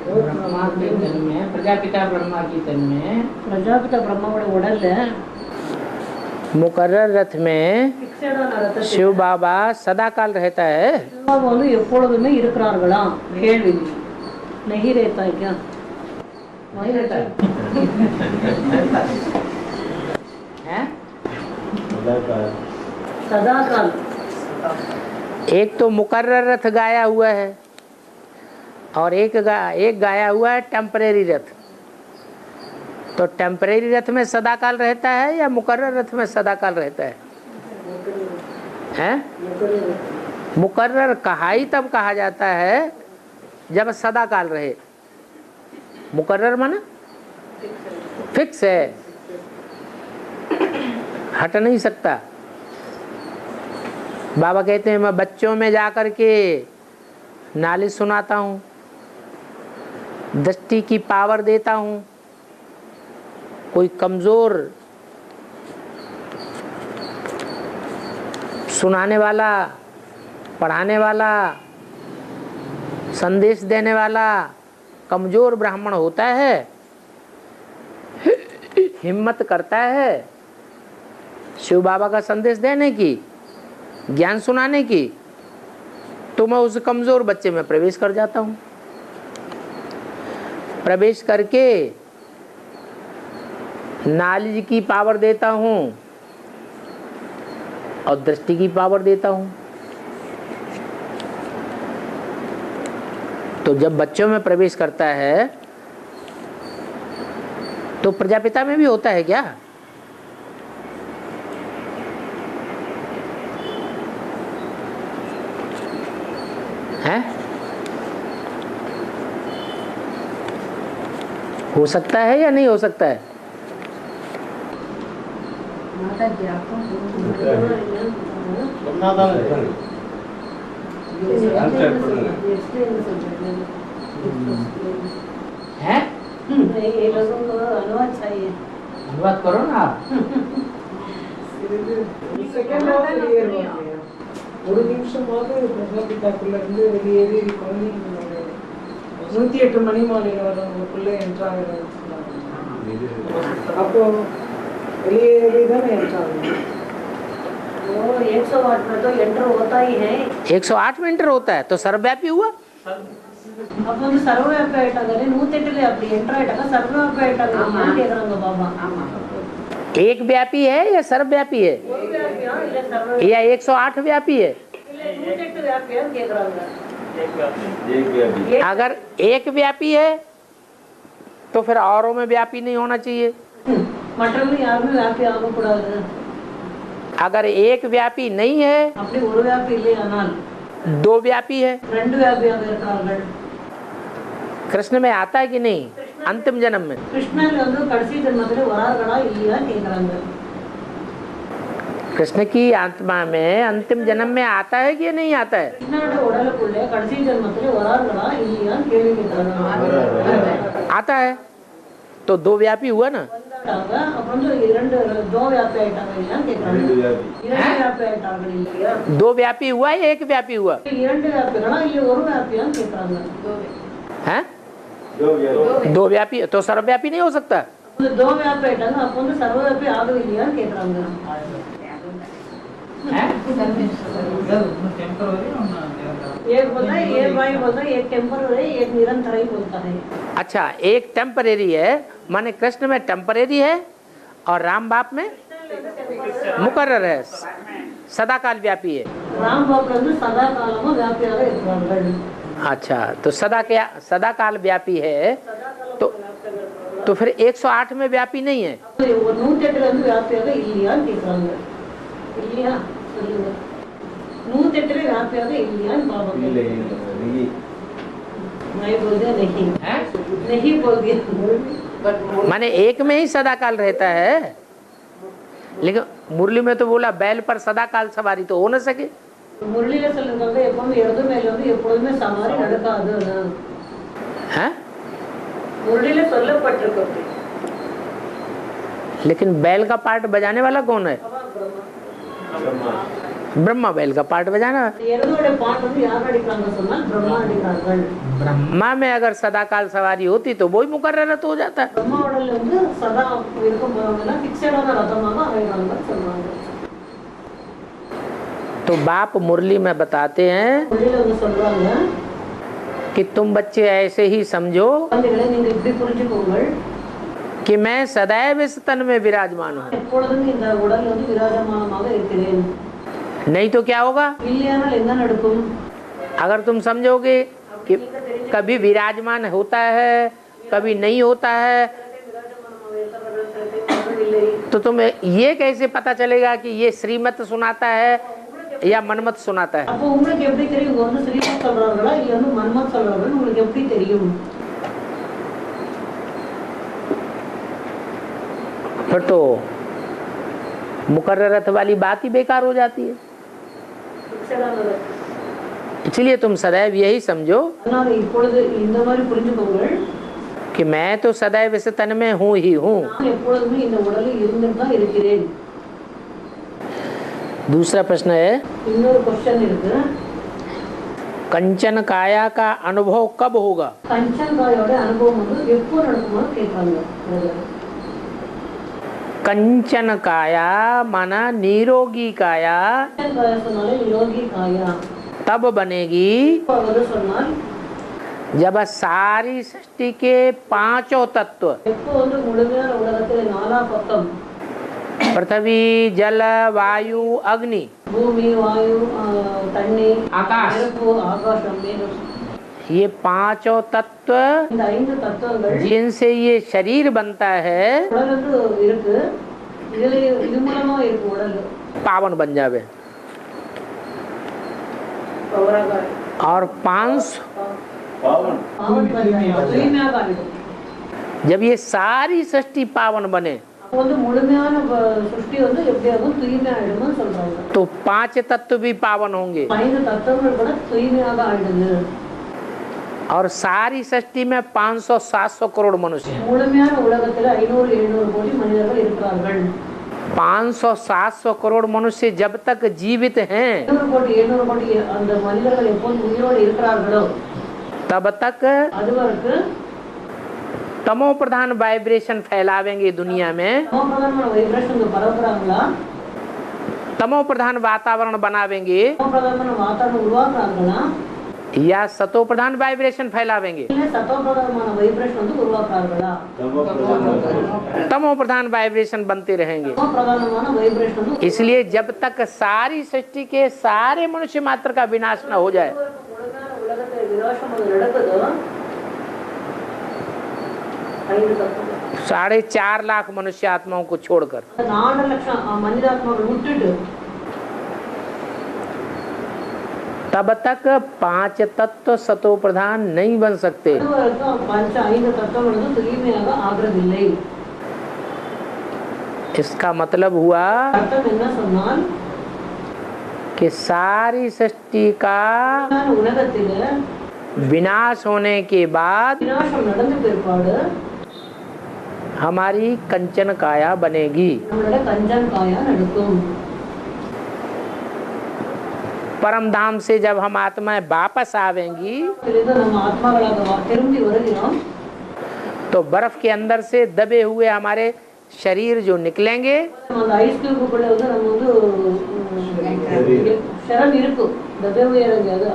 ब्रह्मा के तन में, प्रजापिता ब्रह्मा की तन में, ಪ್ರಜಾಪಿತ ಬ್ರಹ್ಮಗಳ ಒಡಲ್ಲ मुकर्रर रथ में शिव बाबा सदा काल रहता है। சிவபாபா வந்து எப்பொழுதுமே இருக்கிறார்களாம். கேள்வி नहीं रहता है क्या? नहीं रहता है सदा काल। एक तो मुकर्रर रथ गाया हुआ है और एक गाया हुआ है टेम्परेरी रथ। तो टेम्परेरी रथ में सदा काल रहता है या मुकर्रर रथ में सदा काल रहता है? हैं? मुकर्रर कहा ही तब कहा जाता है जब सदा काल रहे। मुकर्रर माना फिक्स है, हट नहीं सकता। बाबा कहते हैं मैं बच्चों में जाकर के नालिश सुनाता हूँ, दृष्टि की पावर देता हूँ। कोई कमजोर सुनाने वाला, पढ़ाने वाला, संदेश देने वाला कमजोर ब्राह्मण होता है, हिम्मत करता है शिव बाबा का संदेश देने की, ज्ञान सुनाने की, तो मैं उस कमजोर बच्चे में प्रवेश कर जाता हूँ। प्रवेश करके नॉलेज की पावर देता हूँ और दृष्टि की पावर देता हूँ। तो जब बच्चों में प्रवेश करता है तो प्रजापिता में भी होता है क्या? है? हो सकता है या नहीं हो सकता है? माता जी आपको है? ये लोगों को अनुवाद चाहिए। अनुवाद करो ना आप। ஒரு நிமிஷமாவது பிரஜாபிதாக்குள்ள இருந்து வெளியேறி 108 மணிமாலையில் வரவங்களுக்குள்ள என்ட்ராக அப்போ வெளியேறி தானே என்ட்ராங்க। 108 में तो एंटर होता ही है। 108 में एंटर होता है तो सर्वव्यापी हुआ। அப்போ வந்து சர்வவியாபி ஆயிட்டாங்க। 108 அப்படி என்டர் ஆயிட்டாங்க, சர்வவியாபி ஆயிட்டாங்க கேக்குறாங்க பாபா। एक व्यापी है या सर्वव्यापी है या 108 व्यापी है? अगर एक व्यापी है तो फिर औरों में व्यापी नहीं होना चाहिए। अगर एक व्यापी नहीं है, दो व्यापी है। कृष्ण में आता है कि नहीं अंतिम जन्म में? कृष्ण की आत्मा में अंतिम जन्म में आता है कि नहीं आता है? आता है। तो दो व्यापी हुआ ना। दो व्यापी हुआ या एक व्यापी हुआ है? दो व्यापी तो सर्वव्यापी नहीं हो सकता। दो व्यापी सर्वव्यापी एक बोलता है, एक वायु बोलता है, एक टेम्पररी, एक निरंतर बोलता है। अच्छा, एक टेम्परेरी है, माने कृष्ण में टेम्परेरी है और राम बाप में मुकर्रर है, सदा काल व्यापी है। राम बाप सदा काल में व्यापी है। अच्छा, तो सदा काल व्यापी है तो फिर 108 में व्यापी नहीं है। 108 व्यापी है இல்லையா கேக்குறாங்க। இல்லையா சொல்லுங்க। 108 व्यापी है இல்லையா बाबा இல்லை नहीं बोल दिया। नहीं बोल दिया। माने एक में ही सदा काल रहता है, लेकिन मुरली में तो बोला बैल पर सदा काल सवारी तो हो न सके। முரளியில சொல்லுங்க எப்பவுமே இடது மேல வந்து எப்பொழுதுமே சவாரி நடக்காது। हैं? मुरली சொல்லப்பட்டிருக்கு। लेकिन बैल का पार्ट बजाने वाला कौन है? ब्रह्मा बैल का पार्ट बजाना। எருதோட பாட்டு வந்து யார் அடிக்கிறாங்க சொன்னால் பிரம்மா அடிக்கிறார்கள். ब्रह्मा में अगर सदाकाल सवारी होती तो वही मुकर्रर रथ हो जाता। பிரம்மா உடல்ல வந்து சதா இருக்கும் போறவங்க எல்லாம் பிக்சடான ரதமாக ஆயிடுறாங்க சொல்றாங்க. तो बाप मुरली में बताते हैं வெளியில வந்து சொல்றாங்க, कि तुम बच्चे ऐसे ही समझो குழந்தைகளை நீங்க இப்படி புரிஞ்சுக்கோங்கள், कि मैं सदैव इस तन में विराजमान हूँ। எப்பொழுதும் இந்த உடல் வந்து விராஜமானமாக இருக்கிறேன். नहीं तो क्या होगा? இல்லையானால் என்ன நடக்கும்? अगर तुम समझोगे कि कभी विराजमान होता है कभी नहीं होता है, तो तुम्हें ये कैसे पता चलेगा कि ये श्रीमत सुनाता है या मनमत सुनाता है? அப்போ உங்களுக்கு எப்படி தெரியும் இவங்க வந்து ஸ்ரீமத் சொல்றாங்களா இல்ல வந்து மன்மத் சொல்றாங்களா உங்களுக்கு எப்படி தெரியும்? फिर तो मुकर्रर रथ वाली बात ही बेकार हो जाती है। इसलिए तुम सदैव यही समझो அதனால இப்பொழுது இந்த மாதிரி புரிஞ்சுக்கோங்கள், कि मैं तो सदैव इस तन में हूँ ही हूँ। நான் எப்பொழுதுமே இந்த உடலில் இருந்துட்டு தான் இருக்கிறேன். दूसरा प्रश्न है, இன்னொரு क्वेश्चन இருக்கு, कंचन काया का अनुभव कब होगा? கஞ்சன் காயோட அனுபவம் வந்து எப்போ நடக்குமான்னு கேட்பாங்க. कंचन काया माना निरोगी काया கஞ்சன் காயா சொன்னாலே நிரோகி காயா. तब बनेगी அது சொன்னால் जब सारी सृष्टि के पांचों तत्व எப்போ வந்து முழுமையான உலகத்துல நாலா பக்கம் पृथ्वी जल वायु अग्नि பூமி வாயு தண்ணி आकाश। நெருப்பு ஆகாசம் மேகம் ये पांचों तत्व இந்த ஐந்து தத்துவங்கள் जिनसे ये शरीर बनता है உடல் வந்து இருக்கு, இதுல இது மூலமா இருக்கு உடல் पावन बन जावे। और 500 தூய்மையாக ஆகிடும். जब ये सारी सृष्टि पावन बने அப்போ வந்து முழுமையான சுஷ்டி வந்து எப்படியாகும் தூய்மை ஆயிடும்னு சொல்றாங்க. तो 5 तत्व भी पावन होंगे ஐந்து தத்துவங்கள் கூட தூய்மையாக ஆயிடுது. और सारी सृष्टि में 500-700 करोड़ मनुष्य हैं। முழுமையான உலகத்துல 500-700 கோடி மனிதர்கள் இருக்கிறார்கள். 500-700 करोड़ मनुष्य जब तक जीवित हैं 500 கோடி 700 கோடி அந்த மனிதர்கள் எப்போது உயிரோடு இருக்கிறார்களோ तब तक அதுவரைக்கும் तमो प्रधान वाइब्रेशन फैलावेंगे दुनिया में, சமப்பிரதானமான வைப்ரேஷன் பரப்புறாங்களா, तमो प्रधान वातावरण बनावेंगे சமப்பிரதானமான வாத்தாவரணம் உருவாக்குறாங்களா या सतो प्रधान वाइब्रेशन फैलावेंगे? இல்ல சத்தோபிரதானமான வைப்ரேஷன் வந்து உருவாக்குறாங்களா? तमो प्रधान वाइब्रेशन बनते रहेंगे। சமப்பிரதானமான வைப்ரேஷன் வந்து इसलिए जब तक सारी सृष्टि के सारे मनुष्य मात्र का विनाश न हो जाए முழுமையான உலகத்துல விநாசம் அது நடக்குதோ 5 தத்துவம் 4.5 लाख मनुष्य आत्माओं को छोड़कर 4 லட்சம் மனிதாத்மாவை விட்டுட்டு तब तक 5 तत्व सतो प्रधान नहीं बन सकते। அதுவரைக்கும் 5 தத்துவங்கள் வந்து தூய்மையாக ஆகிறதில்லை. इसका मतलब हुआ அர்த்தம் என்ன சொன்னால் कि सारी सृष्टि का உலகத்தில विनाश होने के बाद விநாசம் நடந்த பிற்பாடு हमारी कंचन काया बनेगी। நம்மளோட கஞ்சன் காயா நடக்கும். परम धाम से जब हम आत्माएं वापस आवेंगी இதிலிருந்து நம்ம ஆத்மாக்களாக திரும்பி வருகிறோம். तो बर्फ के अंदर से दबे हुए हमारे शरीर जो निकलेंगे அந்த ஐஸ் கியூபுக்குள்ள வந்து நம்ம வந்து शरण இருக்கும், दबे हुए இறங்கி அது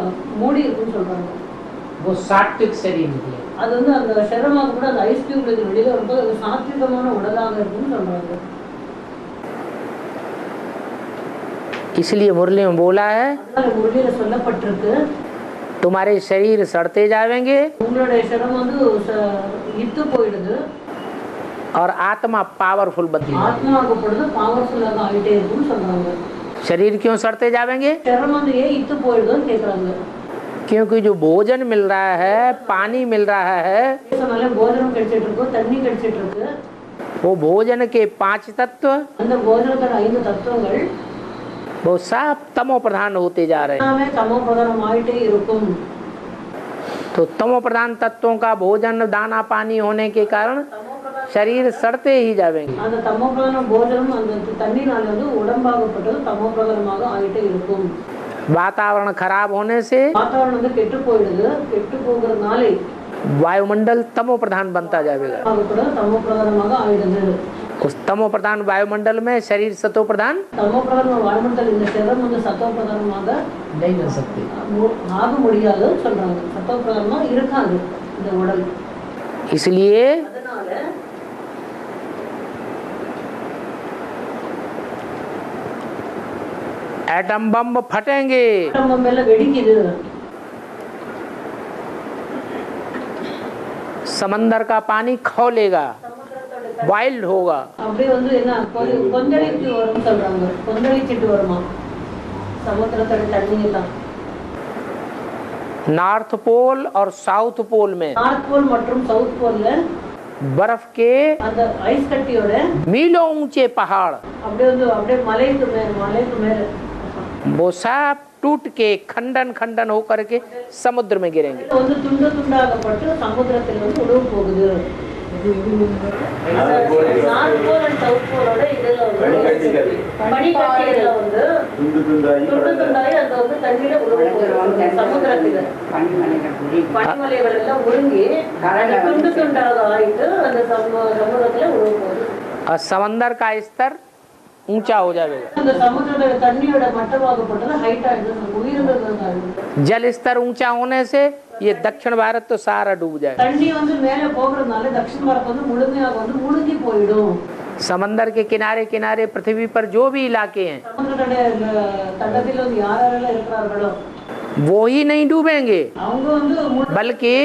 மூடி இருக்குன்னு சொல்றாங்க. वो सात्विक शरीर निकले। அது வந்து அந்த शरणமாக கூட அந்த ஐஸ் கியூப்ல இருந்து வெளியில வரும்போது அது சாத்விகமான உடலாக இருக்குன்னு சொல்றாங்க. इसलिए मुरली में बोला है அதனால முரளியில சொல்லப்பட்டிருக்கு, तुम्हारे शरीर सड़ते जावेंगे உங்களுடைய शरण வந்து இத்து போயிடுது, और आत्मा पावरफुल बनती है। ஆத்மாவுக்கு பொழுது பவர்ஃபுல்லாக ஆயிட்டே இருக்குன்னு சொல்றாங்க. शरीर क्यों सड़ते जावेंगे? शरण வந்து ஏன் இத்து போயிடுதுன்னு கேக்குறாங்க. क्योंकि जो भोजन मिल रहा है पानी मिल रहा है சொன்னாலே போஜனம் கிடைச்சிட்டு இருக்கு, தண்ணி கிடைச்சிட்டு இருக்கு, वो भोजन के 5 तत्व அந்த போஜனத்தோட 5 தத்துவங்கள் वो सब तमो प्रधान होते जा रहे हैं। எல்லாமே தமோ பிரதானம் ஆயிட்டே இருக்கும். तो तमो प्रधान तत्वों का भोजन दाना पानी होने के कारण தமோ பிரதான शरीर सड़ते ही जाएंगे। அந்த தமோ பிரதான போஜனம் அந்த தண்ணினால வந்து உடம்பாகப்பட்டது தமோ பிரதானமாக ஆயிட்டே இருக்கும். वातावरण खराब होने से வாतावरण வந்து கெட்டு போயிடுது. கெட்டு போகிறதுனாலே वायुमंडल तमो प्रधान बनता जाएगा। கூட தமோ பிரதானமாக ஆயிடுது. उस तमो प्रधान वायुमंडल में शरीर सतो प्रधान தமோ பிரதான வாயுமண்டல் இந்த சரீரம் வந்து சத்தோ பிரதானமாக नहीं बन सकते। ஆக முடியாது சொல்றாங்க. சத்தோ பிரதானமா இருக்காது இந்த உடல். इसलिए அதனால एटम बम फटेंगे, நம்ம மேல வெடிக்குது. समंदर का पानी खौलेगा, वाइल्ड होगा। அப்படியே வந்து என்ன கொந்தளிச்சு வரும் சொல்றாங்க. கொந்தளிச்சிட்டு வருமா சமுத்திரத்தோட தண்ணி எல்லாம். नॉर्थ पोल और साउथ पोल में நார்த் போல் மற்றும் சவுத் போல்ல बर्फ के அந்த ஐஸ் கட்டியோட मीलों ऊंचे पहाड़ அப்படியே வந்து அப்படியே மலைக்கு மேல वो सब टूट के खंडन खंडन होकर के समुद्र में गिरेंगे। வந்து துண்டு துண்டாகப்பட்டு சமுத்திரத்தில் வந்து உழவு போகுது. நார்த் போல் அண்ட் சவுத் போலோட இதுல வந்து பனிக்கட்டியில வந்து துண்டு துண்டாகி அது வந்து தண்ணியில உழவு போகுது சமுத்திரத்துல. பனிமலைகள் எல்லாம் உருங்கி துண்டு துண்டாக ஆயிட்டு அந்த சமுத்திரத்துல உழவு போகுது. और समंदर का स्तर ऊंचा हो जाएगा। அந்த சமுத்திரத்தோட தண்ணியோட மட்டமாகப்பட்டது ஹைட் ஆயிடுது. உயிரினங்கள் जल स्तर ऊंचा होने से ये दक्षिण भारत तो सारा डूब जाएगा। தண்ணி வந்து மேல போகிறதுனால தட்சிண பாரத் வந்து முழுமையாக வந்து முழுகி போயிடும். समंदर के किनारे किनारे पृथ्वी पर जो भी इलाके हैं சமுத்திரத்தோட தண்டத்தில் வந்து யாரெல்லாம் இருக்கிறார்களோ वो ही नहीं डूबेंगे, அவங்க வந்து बल्कि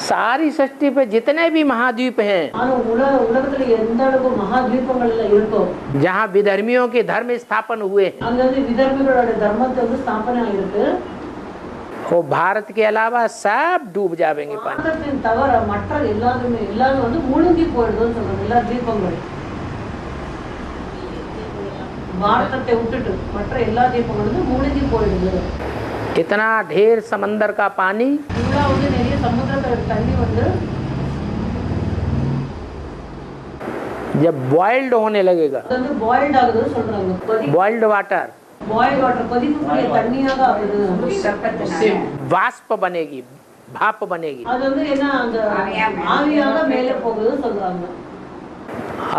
सारी सृष्टि पे जितने भी महाद्वीप हैं ஆனா உலகத்துல எந்த அளவுக்கு மகாத்வீபங்கள் எல்லாம் இருக்கோ जहाँ विधर्मियों के धर्म स्थापन हुए हैं, அங்க வந்து விதர்மிகளோட தர்மத்தை வந்து ஸ்தாபனை ஆயிருக்கு. वो भारत के अलावा सब डूब जाएंगे पानी। பாரதத்தின் தவிர மற்ற எல்லாரும் வந்து முழுங்கி போயிடுதுன்னு சொல்றாங்க. எல்லா தீபங்கள் பாரதத்தை விட்டுட்டு மற்ற எல்லா தீபங்களும் வந்து முழுங்கி போயிடுது. इतना ढेर समंदर का पानी இவ்வளோ வந்து நிறைய சமுத்திரத்தோட தண்ணி வந்து जब बॉइल्ड होने लगेगा, அது வந்து பாயில்ட் ஆகுதுன்னு சொல்றாங்க. बॉइल्ड वाटर பாயில் வாட்டர் கொதிக்கக்கூடிய தண்ணியாக ஆகுது. वाष्प बनेगी, भाप बनेगी அது வந்து என்ன அந்த ஆவியாக மேலே போகுதுன்னு சொல்றாங்க.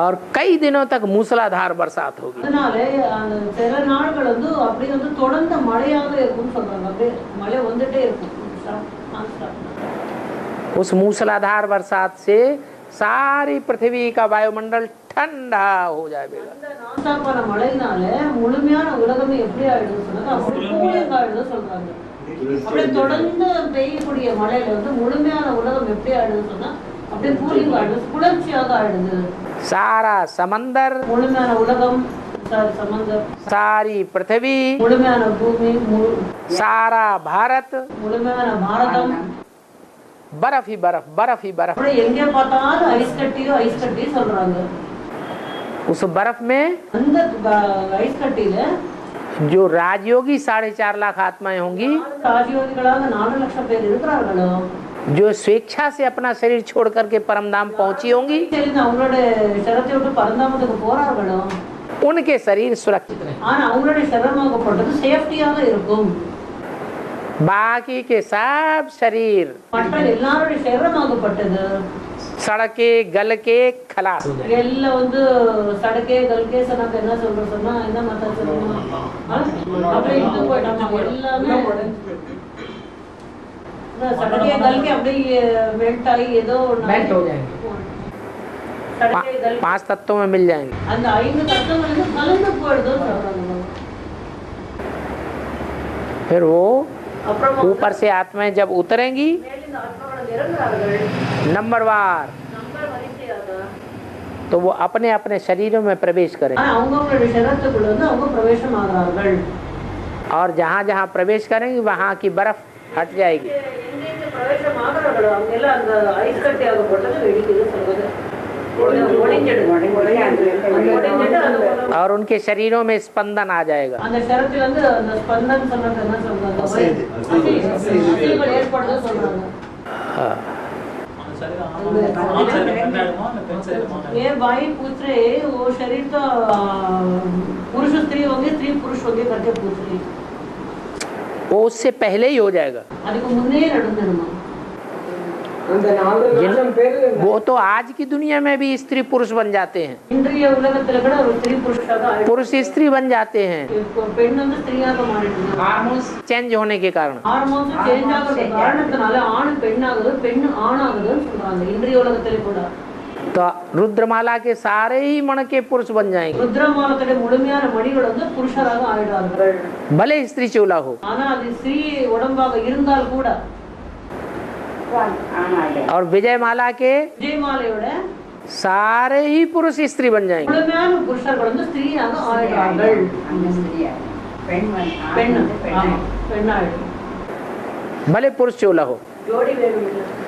और कई दिनों तक मूसलाधार बरसात होगी। அதனால அந்த சில நாட்கள் வந்து அப்படியே வந்து தொடர்ந்த மழையாக இருக்கும்னு சொல்றாங்க. அப்படியே மழை வந்துட்டே இருக்கும். उस मूसलाधार बरसात से सारी पृथ्वी का वायुमंडल ठंडा हो जाएगा। அந்த நாசாப்பான மழையினால முழுமையான உலகமே எப்படி ஆயிடுதுன்னு சொன்னாங்க. அப்படி கூலிங் ஆயிடுதுன்னு சொல்றாங்க. அப்படியே தொடர்ந்து பெய்யக்கூடிய மழையில வந்து முழுமையான உலகம் எப்படி ஆயிடுதுன்னு சொன்னா அப்படியே கூலிங் ஆயிடுது, குளிர்ச்சியாக ஆயிடுது. सारा समंदर, முழுமையான உலகம், சமுத்திரம், सारी पृथ्वी, முழுமையான பூமி, सारा भारत முழுமையான பாரதம் बर्फ ही बर्फ, बर्फ ही बर्फ। அப்படியே எங்கே பார்த்தாலும் ஐஸ் கட்டி சொல்றாங்க. उस बर्फ में அந்த ஐஸ் கட்டியில जो राजयोगी 4.5 लाख आत्माएं होंगी, ராஜயோகிகளாக 4 லட்சம் பேர் இருக்கிறார்களோ, जो स्वेच्छा से अपना शरीर छोड़ करके परम धाम पहुंची होंगी, தெரிந்து அவங்களோட சரத்தை விட்டு பரந்தாமத்துக்கு போறார்களோ, उनके शरीर सुरक्षित रहे। ஆனா அவங்களுடைய சரமாகப்பட்டது சேஃப்டியாக இருக்கும். बाकी के सब शरीर மற்ற எல்லாருடைய சரமாகப்பட்டது सड़के गल के खलास हो जाए। எல்லாம் வந்து சடக்கே கல்கே சொன்னாக்க என்ன சொன்னா என்ன மாத்தா சொல்லுங்க அப்படியே இது போயிட்டாங்க எல்லாமே. सड़के गल के அப்படியே மெல்ட் ஆகி ஏதோ मेल्ट हो जाएंगे। सड़के गल 5 तत्वों में मिल जाएंगे। அந்த 5 தத்துவங்களுக்கு கலந்து போயிடுதுன்னு சொல்றாங்க. फिर वो அப்புறம் ऊपर से आत्माएं जब उतरेंगी மேலிருந்து ஆத்மாக்கள் இறங்குறார்கள் नंबरवार, நம்பர் வரிசையாக. तो वो अपने अपने शरीरों में प्रवेश करें, ஆனா அவங்களுடைய சரத்துக்குள்ள வந்து அவங்க பிரவேசம் ஆகிறார்கள். और जहाँ जहाँ प्रवेश करेंगे वहाँ की बर्फ हट जाएगी எங்கெங்க பிரவேசம் ஆகிறார்களோ அங்கெல்லாம் அந்த ஐஸ் கட்டியாக போட்டது வெடிக்குது சொல்றது. और उनके शरीरों में स्पंदन आ जाएगा। அந்த சரத்துல வந்து அந்த ஸ்பந்தன் சொன்னது என்ன சொல்றாங்க? அசைவுகள் ஏற்படுது சொல்றாங்க. हाँ। ये भाई पूछ रहे वो शरीर तो पुरुष स्त्री होंगे, स्त्री पुरुष होंगे करके पूछ रही। वो उससे पहले ही हो जाएगा। அதுக்கு முன்னே நடந்துருமா? அந்த 4 லட்சம் பேர் वो तो आज की दुनिया में भी स्त्री पुरुष बन जाते हैं, இன்றைய உலகத்துல கூட ஒரு ஸ்திரீ புருஷாக ஆயிடுச்சு. पुरुष स्त्री बन जाते हैं இப்போ பெண் வந்து ஸ்திரீயாக மாறிடுது. हार्मोन्स चेंज होने के कारण। ஹார்மோன்ஸ் சேஞ்ச் ஆகுற காரணத்தினால ஆண் பெண் ஆகுது, பெண் ஆண் ஆகுதுன்னு சொல்றாங்க இன்றைய உலகத்துல கூட. तो रुद्रमाला के सारे ही मण के पुरुष बन जाएंगे, ருத்ரமாலத்தோட முழுமையான மணிகள் வந்து புருஷராக ஆயிடுவார்கள். भले स्त्री चोला हो। ஆனா அது ஸ்திரீ உடம்பாக இருந்தால் கூட और विजयमाला के விஜயமாலையோட सारे ही पुरुष स्त्री बन जाएंगे। முழுமையான புருஷர்கள் வந்து ஸ்திரீயாக ஆயிடுவார்கள். பெண் ஆமா, பெண் ஆயிடும். भले पुरुष चोला हो। ஜோடி வேறு